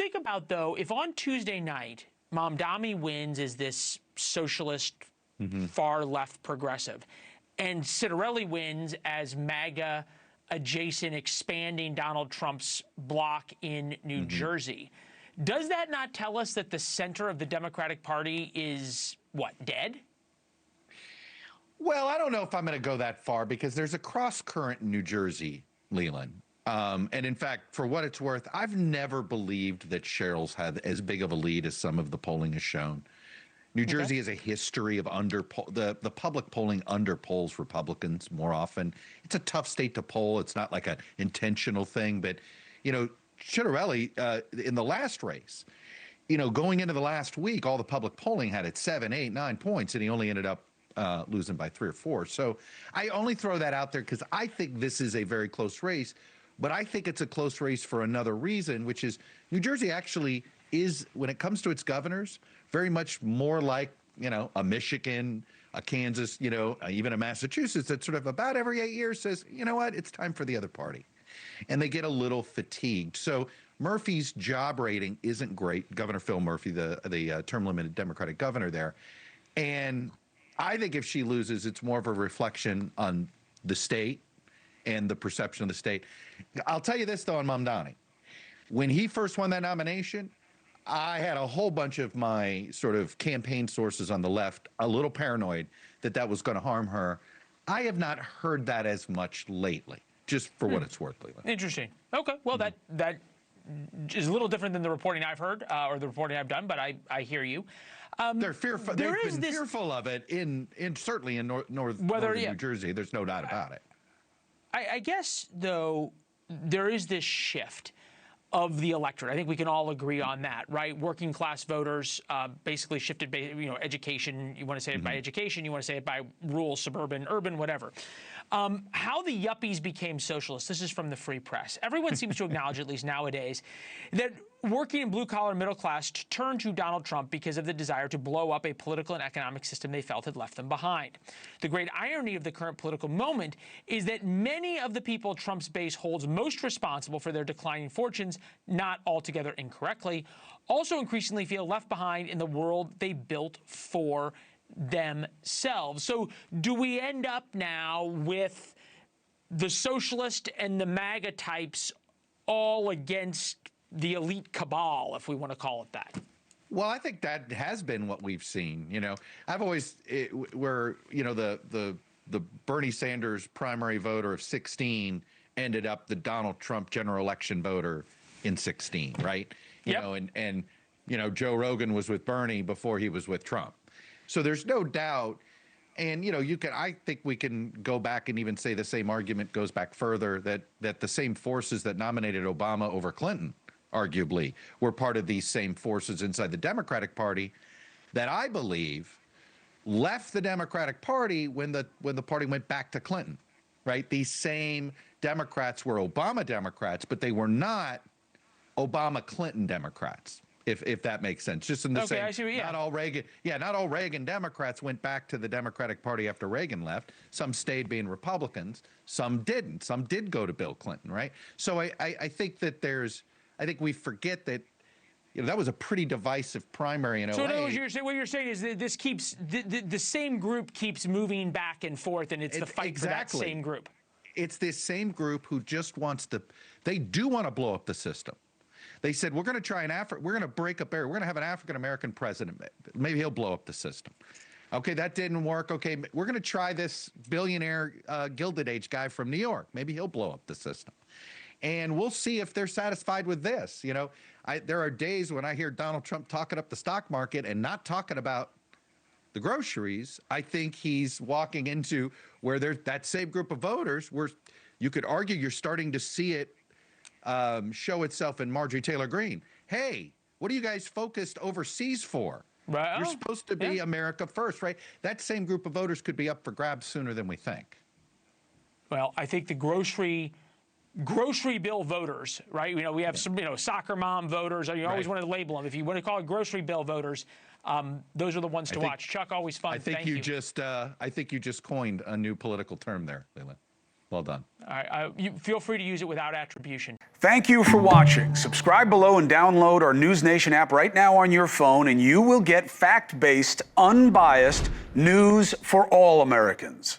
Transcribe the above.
think about, though, if on Tuesday night, Mamdani wins as this socialist, far-left progressive, and Ciattarelli wins as MAGA adjacent, expanding Donald Trump's bloc in New Jersey, does that not tell us that the center of the Democratic Party is, what, dead? Well, I don't know if I'm going to go that far because there's a cross current in New Jersey, Leland. And in fact, for what it's worth, I've never believed that Cheryl's had as big of a lead as some of the polling has shown. New Jersey has a history of the public polling underpolls Republicans more often. It's a tough state to poll. It's not like an intentional thing. But, you know, Ciattarelli in the last race, you know, going into the last week, all the public polling had it 7, 8, 9 points, and he only ended up losing by 3 or 4. So I only throw that out there because I think this is a very close race. But I think it's a close race for another reason, which is New Jersey actually is, when it comes to its governors, very much more like, you know, a Michigan, a Kansas, you know, even a Massachusetts that sort of about every 8 years says, you know what, it's time for the other party. And they get a little fatigued. So Murphy's job rating isn't great. Governor Phil Murphy, the term-limited Democratic governor there. And I think if she loses, it's more of a reflection on the state and the perception of the state. I'll tell you this, though, on Mamdani. When he first won that nomination, I had a whole bunch of my sort of campaign sources on the left a little paranoid that that was going to harm her. I have not heard that as much lately, just for what it's worth, Leland. Interesting. Okay. Well, that is a little different than the reporting I've heard or the reporting I've done, but I hear you. They're fearful. They've been fearful of it certainly in northern New Jersey. There's no doubt about it. I guess, though, there is this shift of the electorate. I think we can all agree on that, right? Working class voters basically shifted, education. You want to say it by education, you want to say it by rural, suburban, urban, whatever. How the yuppies became socialists. This is from the Free Press. Everyone seems to acknowledge, at least nowadays, that working and blue-collar middle class turned to Donald Trump because of the desire to blow up a political and economic system they felt had left them behind. The great irony of the current political moment is that many of the people Trump's base holds most responsible for their declining fortunes, not altogether incorrectly, also increasingly feel left behind in the world they built for themselves. So do we end up now with the socialist and the MAGA types all against the elite cabal, if we want to call it that? Well, I think that has been what we've seen. You know, I've always where, you know, the Bernie Sanders primary voter of 16 ended up the Donald Trump general election voter in 16, right? You know, and you know, Joe Rogan was with Bernie before he was with Trump. So there's no doubt. And, you know, I think we can go back and even say the same argument goes back further, that the same forces that nominated Obama over Clinton, arguably, were part of these same forces inside the Democratic Party that I believe left the Democratic Party when the party went back to Clinton, right? These same Democrats were Obama Democrats, but they were not Obama-Clinton Democrats, if that makes sense. Just in the same, I see, not all Reagan Democrats went back to the Democratic Party after Reagan left. Some stayed being Republicans, some didn't. Some did go to Bill Clinton, right? So I think that I think we forget that, you know, that was a pretty divisive primary in 08. So what you're saying is that this keeps, the same group keeps moving back and forth, and it's the fight for that same group. It's this same group who just wants to, they do want to blow up the system. They said, we're going to try we're going to break a barrier. We're going to have an African-American president. Maybe he'll blow up the system. Okay, that didn't work. Okay, we're going to try this billionaire Gilded Age guy from New York. Maybe he'll blow up the system. And we'll see if they're satisfied with this. You know, there are days when I hear Donald Trump talking up the stock market and not talking about the groceries. I think he's walking into where there's that same group of voters where you could argue you're starting to see it show itself in Marjorie Taylor Greene. Hey, what are you guys focused overseas for? Well, you're supposed to be America first, right? That same group of voters could be up for grabs sooner than we think. Well, I think the grocery bill voters, right? You know, we have some, you know, soccer mom voters. You always want to label them. If you want to call it grocery bill voters, those are the ones to watch. Chuck, always fun. I think you just coined a new political term there, Leland. Well done. All right, you feel free to use it without attribution. Thank you for watching. Subscribe below and download our NewsNation app right now on your phone, and you will get fact-based, unbiased news for all Americans.